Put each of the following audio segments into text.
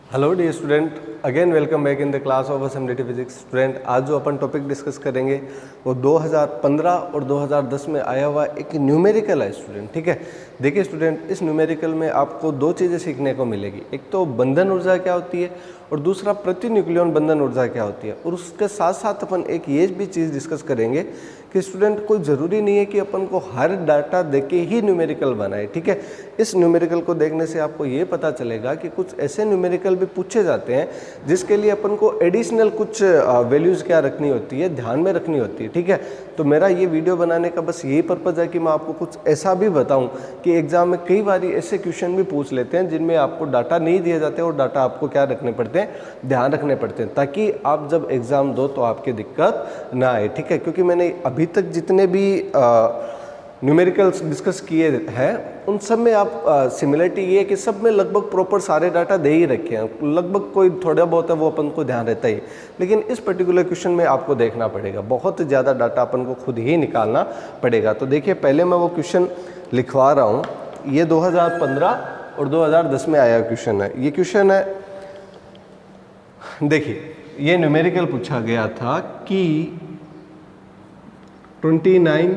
Hello dear student, again welcome back in the class of assembly physics. Student, आज जो अपन topic discuss करेंगे वो 2015 और 2010 में आया हुआ एक न्यूमेरिकल है स्टूडेंट। ठीक है, देखिए स्टूडेंट, इस न्यूमेरिकल में आपको दो चीज़ें सीखने को मिलेगी। एक तो बंधन ऊर्जा क्या होती है और दूसरा प्रति न्यूक्लियन बंधन ऊर्जा क्या होती है। और उसके साथ साथ अपन एक ये भी चीज़ डिस्कस करेंगे कि स्टूडेंट कोई ज़रूरी नहीं है कि अपन को हर डाटा देके ही न्यूमेरिकल बनाए। ठीक है, इस न्यूमेरिकल को देखने से आपको ये पता चलेगा कि कुछ ऐसे न्यूमेरिकल भी पूछे जाते हैं जिसके लिए अपन को एडिशनल कुछ वैल्यूज़ क्या रखनी होती है, ध्यान में रखनी होती है। ठीक है, तो मेरा ये वीडियो बनाने का बस यही पर्पज़ है कि मैं आपको कुछ ऐसा भी बताऊं कि एग्जाम में कई बार ऐसे क्वेश्चन भी पूछ लेते हैं जिनमें आपको डाटा नहीं दिए जाते और डाटा आपको क्या रखने पड़ते हैं, ध्यान रखने पड़ते हैं, ताकि आप जब एग्ज़ाम दो तो आपकी दिक्कत ना आए। ठीक है, क्योंकि मैंने अभी तक जितने भी न्यूमेरिकल्स डिस्कस किए हैं उन सब में आप सिमिलरिटी ये है कि सब में लगभग प्रॉपर सारे डाटा दे ही रखे हैं। लगभग कोई थोड़ा बहुत है वो अपन को ध्यान रहता ही, लेकिन इस पर्टिकुलर क्वेश्चन में आपको देखना पड़ेगा, बहुत ज़्यादा डाटा अपन को खुद ही निकालना पड़ेगा। तो देखिए, पहले मैं वो क्वेश्चन लिखवा रहा हूँ। ये 2015 और 2010 में आया क्वेश्चन है। ये क्वेश्चन है, देखिए, ये न्यूमेरिकल पूछा गया था कि 29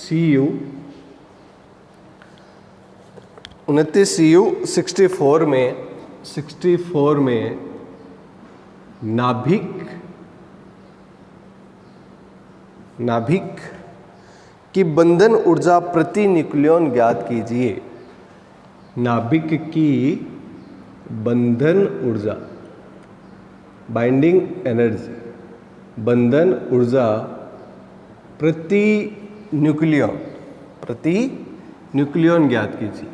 CU 29 CU 64 में नाभिक की बंधन ऊर्जा प्रति न्यूक्लियन ज्ञात कीजिए। नाभिक की बंधन ऊर्जा, बाइंडिंग एनर्जी, बंधन ऊर्जा प्रति न्यूक्लियन ज्ञात कीजिए।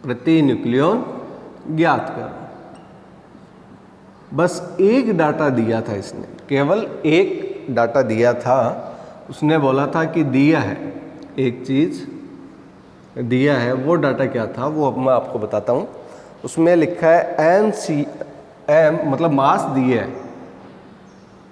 प्रति न्यूक्लियन ज्ञात करो। बस एक डाटा दिया था इसने, केवल एक डाटा दिया था। उसने बोला था कि दिया है, एक चीज दिया है। वो डाटा क्या था वो अब मैं आपको बताता हूँ। उसमें लिखा है M मतलब मास दिया है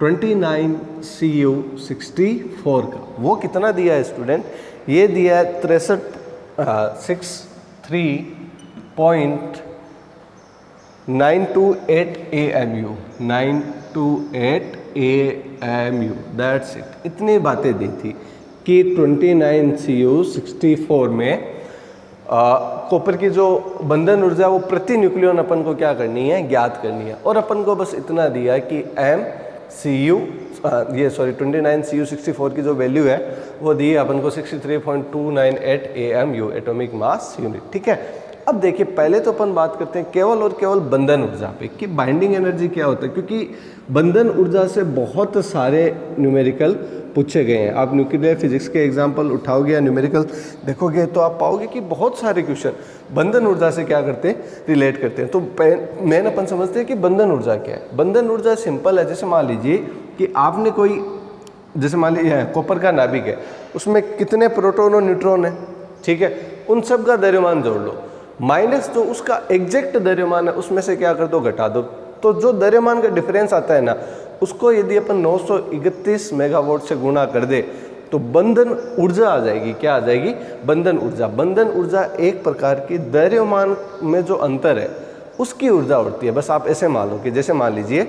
29 CU 64 का। वो कितना दिया है स्टूडेंट? ये दिया है 63.928 AMU, 928 AMU, दैट्स इट। इतनी बातें दी थी कि 29 CU 64 में कॉपर की जो बंधन ऊर्जा वो प्रति न्यूक्लियन अपन को क्या करनी है, ज्ञात करनी है। और अपन को बस इतना दिया है कि 29 CU 64 की जो वैल्यू है वो दी है अपन को 63.298 AMU, एटॉमिक मास यूनिट। ठीक है, अब देखिए, पहले तो अपन बात करते हैं केवल और केवल बंधन ऊर्जा पे कि बाइंडिंग एनर्जी क्या होता है, क्योंकि बंधन ऊर्जा से बहुत सारे न्यूमेरिकल पूछे गए हैं। आप न्यूक्लियर फिजिक्स के एग्जाम्पल उठाओगे या न्यूमेरिकल देखोगे तो आप पाओगे कि बहुत सारे क्वेश्चन बंधन ऊर्जा से क्या करते हैं, रिलेट करते हैं। तो मेन अपन समझते हैं कि बंधन ऊर्जा क्या है। बंधन ऊर्जा सिंपल है। जैसे मान लीजिए कि आपने कोई, जैसे मान लीजिए कॉपर का नाभिक है, उसमें कितने प्रोटॉन और न्यूट्रॉन है, ठीक है, उन सब का द्रव्यमान जोड़ लो, माइनस जो उसका एग्जैक्ट द्रव्यमान है उसमें से क्या कर दो, घटा दो। तो जो द्रव्यमान का डिफरेंस आता है ना, उसको यदि अपन 931 मेगावाट से गुणा कर दे तो बंधन ऊर्जा आ जाएगी। क्या आ जाएगी? बंधन ऊर्जा। बंधन ऊर्जा एक प्रकार की द्रव्यमान में जो अंतर है उसकी ऊर्जा होती है। बस आप ऐसे मान लो कि जैसे मान लीजिए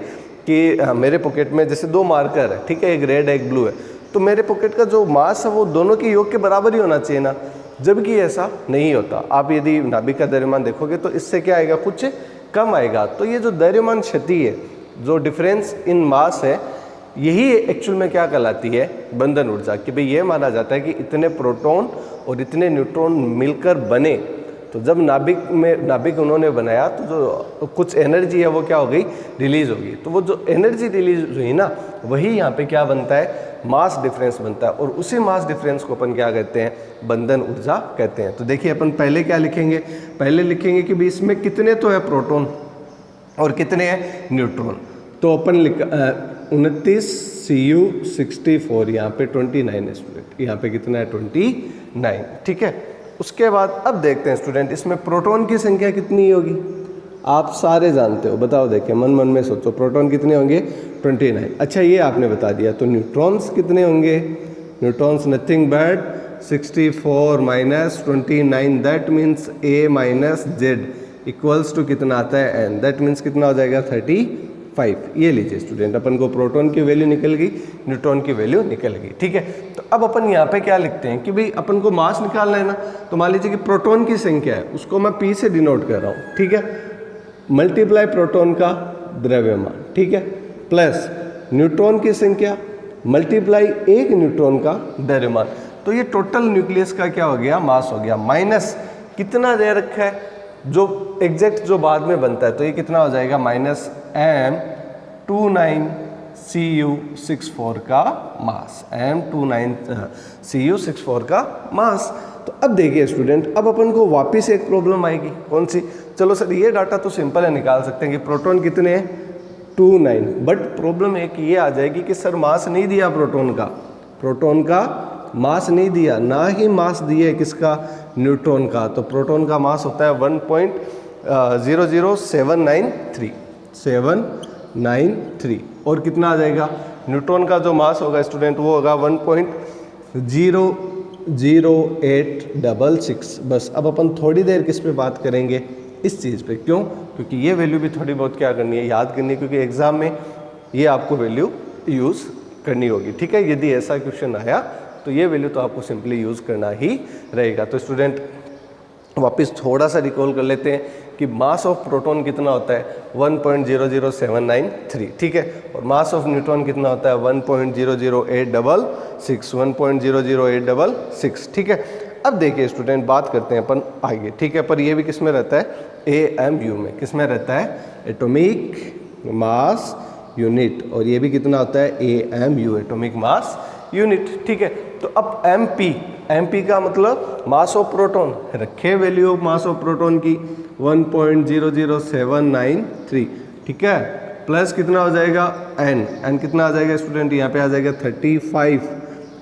कि मेरे पॉकेट में जैसे दो मार्कर है, ठीक है, एक रेड है एक ब्लू है, तो मेरे पॉकेट का जो मास है वो दोनों के योग के बराबर ही होना चाहिए ना, जबकि ऐसा नहीं होता। आप यदि नाभिक का द्रव्यमान देखोगे तो इससे क्या आएगा, कुछ कम आएगा। तो ये जो द्रव्यमान क्षति है, जो डिफरेंस इन मास है, यही एक्चुअल में क्या कहलाती है, बंधन ऊर्जा। कि भाई ये माना जाता है कि इतने प्रोटॉन और इतने न्यूट्रॉन मिलकर बने, तो जब नाभिक उन्होंने बनाया तो जो कुछ एनर्जी है वो क्या हो गई, रिलीज होगी। तो वो जो एनर्जी रिलीज हुई ना, वही यहाँ पे क्या बनता है, मास डिफरेंस बनता है। और उसी मास डिफरेंस को अपन क्या कहते हैं, बंधन ऊर्जा कहते हैं। तो देखिए, अपन पहले क्या लिखेंगे, पहले लिखेंगे कि भाई इसमें कितने तो है प्रोटॉन और कितने हैं न्यूट्रॉन। तो अपन 29 CU 64, यहाँ पे 29 है स्टूडेंट, यहाँ पे कितना है, 29। ठीक है, उसके बाद अब देखते हैं स्टूडेंट, इसमें प्रोटॉन की संख्या कितनी होगी, आप सारे जानते हो, बताओ। देखिए, मन मन में सोचो, प्रोटॉन कितने होंगे, 29। अच्छा, ये आपने बता दिया। तो न्यूट्रॉन्स कितने होंगे, neutrons nothing but 64 minus 29, that means A minus Z equals to कितना आता है n, दैट मीन्स कितना हो जाएगा 35। ये लीजिए स्टूडेंट, अपन को प्रोटॉन की वैल्यू निकल गई, न्यूट्रॉन की वैल्यू निकल गई। ठीक है, तो अब अपन यहाँ पे क्या लिखते हैं कि भाई अपन को मास निकालना है ना, तो मान लीजिए कि प्रोटॉन की संख्या है, उसको मैं P से डिनोट कर रहा हूँ। ठीक है, मल्टीप्लाई प्रोटॉन का द्रव्यमान, ठीक है, प्लस न्यूट्रॉन की संख्या मल्टीप्लाई एक न्यूट्रॉन का द्रव्यमान, तो ये टोटल न्यूक्लियस का क्या हो गया, मास हो गया, माइनस कितना दे रखा है जो एग्जैक्ट जो बाद में बनता है, तो ये कितना हो जाएगा माइनस M29Cu64 का मास, M29Cu64 का मास। तो अब देखिए स्टूडेंट, अब अपन को वापस एक प्रॉब्लम आएगी, कौन सी, चलो सर ये डाटा तो सिंपल है, निकाल सकते हैं कि प्रोटॉन कितने हैं 29, बट प्रॉब्लम एक ये आ जाएगी कि सर मास नहीं दिया प्रोटॉन का मास नहीं दिया, ना ही मास दिए किसका, न्यूट्रॉन का। तो प्रोटॉन का मास होता है 1.00793 और कितना आ जाएगा, न्यूट्रॉन का जो मास होगा स्टूडेंट वो होगा 1.00866। बस अब अपन थोड़ी देर किस पे बात करेंगे, इस चीज़ पे, क्यों, क्योंकि ये वैल्यू भी थोड़ी बहुत क्या करनी है, याद करनी है, क्योंकि एग्जाम में ये आपको वैल्यू यूज़ करनी होगी। ठीक है, यदि ऐसा क्वेश्चन आया तो ये वैल्यू तो आपको सिंपली यूज़ करना ही रहेगा। तो स्टूडेंट वापस थोड़ा सा रिकॉल कर लेते हैं कि मास ऑफ प्रोटॉन कितना होता है 1.00793, ठीक है, और मास ऑफ न्यूट्रॉन कितना होता है 1.00866, ठीक है। अब देखिए स्टूडेंट, बात करते हैं अपन आगे, ठीक है, पर ये भी किस में रहता है, AMU में, किस में रहता है, एटॉमिक मास यूनिट, और ये भी कितना होता है AMU, एटॉमिक मास यूनिट। ठीक है, तो अब MP का मतलब मास ऑफ प्रोटॉन, रखे value of mass of proton की 1.00793, ठीक है, प्लस कितना हो जाएगा N कितना आ जाएगा स्टूडेंट, यहाँ पे आ जाएगा 35,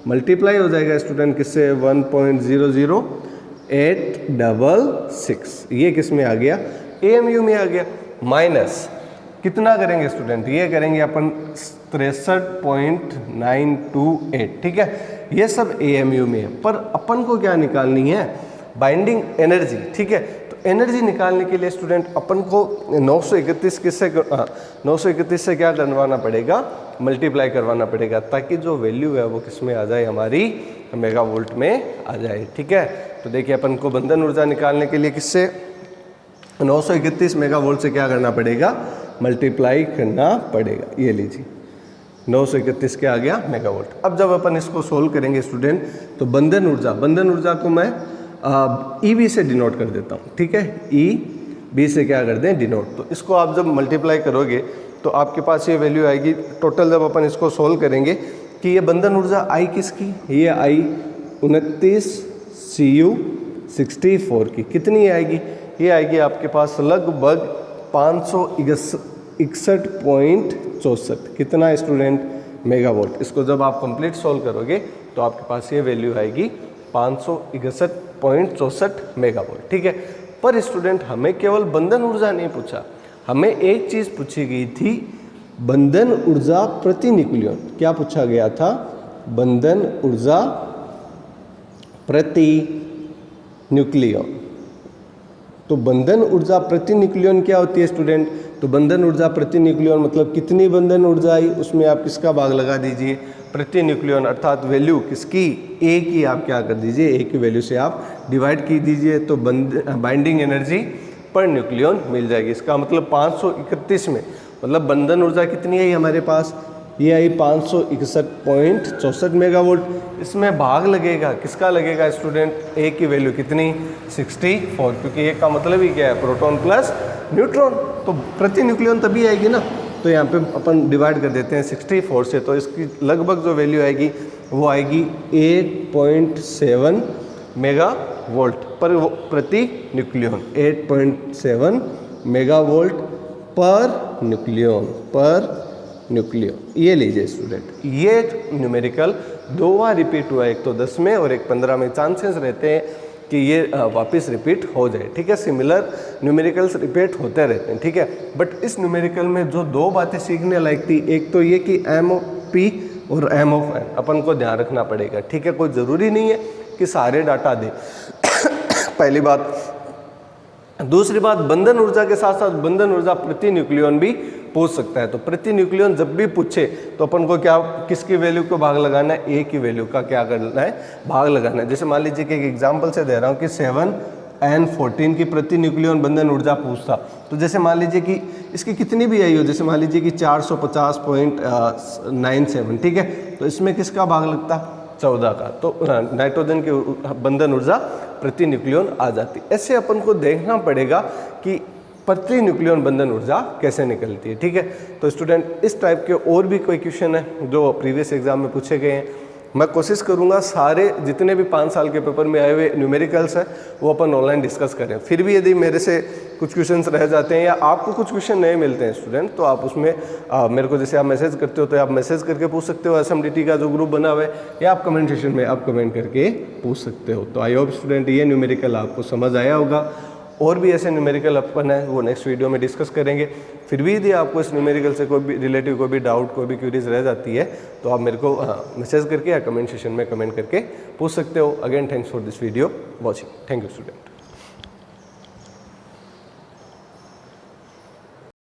मल्टीप्लाई हो जाएगा स्टूडेंट किससे 1.00866, ये किस में आ गया, AMU में आ गया, माइनस कितना करेंगे स्टूडेंट, ये करेंगे अपन 63.928, ठीक है, ये सब AMU में है, पर अपन को क्या निकालनी है, बाइंडिंग एनर्जी। ठीक है, तो एनर्जी निकालने के लिए स्टूडेंट अपन को 931 से क्या करवाना पड़ेगा, मल्टीप्लाई करवाना पड़ेगा, ताकि जो वैल्यू है वो किस में आ जाए, हमारी मेगावोल्ट में आ जाए। ठीक है, तो देखिए अपन को बंधन ऊर्जा निकालने के लिए किससे 931 मेगावोल्ट से क्या करना पड़ेगा, मल्टीप्लाई करना पड़ेगा। ये लीजिए 931 के आ गया मेगावाट। अब जब अपन इसको सोल्व करेंगे स्टूडेंट, तो बंधन ऊर्जा को मैं EB से डिनोट कर देता हूँ। ठीक है, EB से क्या कर दें, डिनोट। तो इसको आप जब मल्टीप्लाई करोगे तो आपके पास ये वैल्यू आएगी टोटल, जब अपन इसको सोल्व करेंगे कि ये बंधन ऊर्जा आई किसकी, ये आई 29Cu64 की, कितनी आएगी, ये आएगी आपके पास लगभग 561.64, कितना स्टूडेंट, मेगावाट। इसको जब आप कंप्लीट सोल्व करोगे तो आपके पास ये वैल्यू आएगी 561.64 मेगावाट। ठीक है, पर स्टूडेंट हमें केवल बंधन ऊर्जा नहीं पूछा, हमें एक चीज़ पूछी गई थी, बंधन ऊर्जा प्रति न्यूक्लियन। क्या पूछा गया था, बंधन ऊर्जा प्रति न्यूक्लियन। तो बंधन ऊर्जा प्रति न्यूक्लियन क्या होती है स्टूडेंट, तो बंधन ऊर्जा प्रति न्यूक्लियन मतलब कितनी बंधन ऊर्जा आई, उसमें आप किसका भाग लगा दीजिए, प्रति न्यूक्लियन, अर्थात वैल्यू किसकी, A की आप क्या कर दीजिए, A की वैल्यू से आप डिवाइड की दीजिए, तो बाइंडिंग एनर्जी पर न्यूक्लियन मिल जाएगी। इसका मतलब 531 में मतलब बंधन ऊर्जा कितनी आई हमारे पास, ये आई 561.64 मेगावाट। इसमें भाग लगेगा, किसका लगेगा स्टूडेंट, A की वैल्यू कितनी 64, क्योंकि A का मतलब ही क्या है, प्रोटॉन प्लस न्यूट्रॉन, तो प्रति न्यूक्लियन तभी आएगी ना। तो यहाँ पे अपन डिवाइड कर देते हैं 64 से, तो इसकी लगभग जो वैल्यू आएगी वो आएगी 8.7 मेगावोल्ट पर प्रति न्यूक्लियन, 8.7 मेगावोल्ट पर न्यूक्लियन। ये लीजिए स्टूडेंट, ये न्यूमेरिकल 2 बार रिपीट हुआ, एक तो 10 में और एक 15 में, चांसेस रहते हैं कि ये वापस रिपीट हो जाए। ठीक है, सिमिलर न्यूमेरिकल्स रिपीट होते रहते हैं। ठीक है, बट इस न्यूमेरिकल में जो 2 बातें सीखने लायक थी, एक तो ये कि M of P और M of N अपन को ध्यान रखना पड़ेगा। ठीक है, कोई ज़रूरी नहीं है कि सारे डाटा दे पहली बात। दूसरी बात, बंधन ऊर्जा के साथ साथ बंधन ऊर्जा प्रति न्यूक्लियन भी पूछ सकता है। तो प्रति न्यूक्लियन जब भी पूछे तो अपन को क्या, किसकी वैल्यू को भाग लगाना है, ए की वैल्यू का क्या करना है, भाग लगाना है। जैसे मान लीजिए कि एक एग्जांपल से दे रहा हूँ कि 7n14 की प्रति न्यूक्लियन बंधन ऊर्जा पूछता, तो जैसे मान लीजिए कि इसकी कितनी भी आई हो, जैसे मान लीजिए कि 450.97, ठीक है, तो इसमें किसका भाग लगता, 14 का, तो नाइट्रोजन की बंधन ऊर्जा प्रति न्यूक्लियन आ जाती। ऐसे अपन को देखना पड़ेगा कि प्रति न्यूक्लियन बंधन ऊर्जा कैसे निकलती है, ठीक है। तो स्टूडेंट, इस टाइप के और भी कोई क्वेश्चन है जो प्रीवियस एग्जाम में पूछे गए हैं, मैं कोशिश करूंगा सारे जितने भी 5 साल के पेपर में आए हुए न्यूमेरिकल्स हैं वो अपन ऑनलाइन डिस्कस करें। फिर भी यदि मेरे से कुछ क्वेश्चंस रह जाते हैं या आपको कुछ क्वेश्चन नए मिलते हैं स्टूडेंट, तो आप उसमें मेरे को, जैसे आप मैसेज करते हो तो आप मैसेज करके पूछ सकते हो, SMDT का जो ग्रुप बना हुआ है, या आप कमेंट सेक्शन में आप कमेंट करके पूछ सकते हो। तो आई होप स्टूडेंट ये न्यूमेरिकल आपको समझ आया होगा। और भी ऐसे न्यूमेरिकल अपन है वो नेक्स्ट वीडियो में डिस्कस करेंगे। फिर भी यदि आपको इस न्यूमेरिकल से कोई भी रिलेटिव कोई भी डाउट, कोई भी क्वेरीज रह जाती है तो आप मेरे को मैसेज करके या कमेंट सेक्शन में कमेंट करके पूछ सकते हो। Again thanks for this video watching. Thank you student.